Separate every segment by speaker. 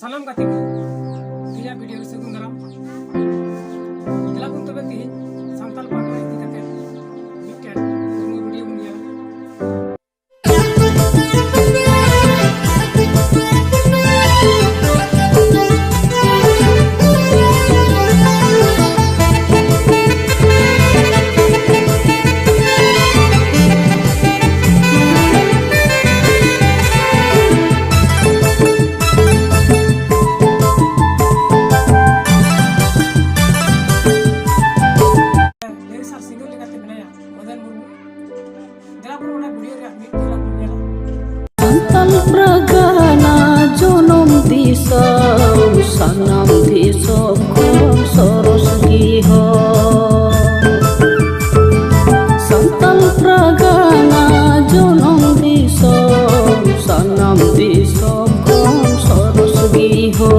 Speaker 1: Salam gating dia video segundo dalam dalam untuk beti santal parma itu kata weekend semua video dia
Speaker 2: Santal Pragana jonom disam sanam disam kom soros giho Santal Pragana jonom disam sanam disam kom soros giho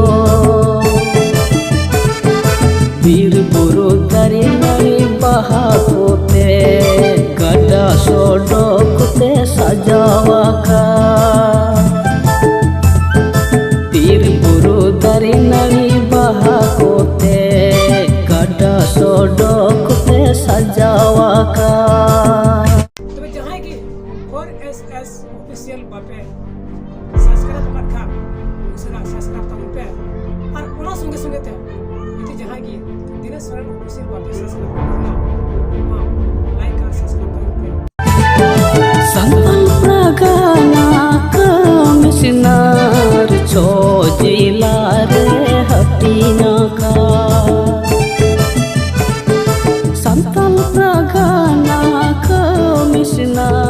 Speaker 2: Bir buru dari nari bahakote gada sodokote sajawaka dari nari bahakote gada sodokote sajawaka
Speaker 1: तबे जहां की 4SS official बापे subscribe करखा उसरा subscribe करन पे और उना संगे संगे ते इति जहां की दिनेश सोरेन ऑफिशियल बापे सब्सक्राइब करना हां लाइक और सब्सक्राइब करन पे
Speaker 2: Santal Pragana kamisnar chojilare hatinaka Santal Pragana kamisnar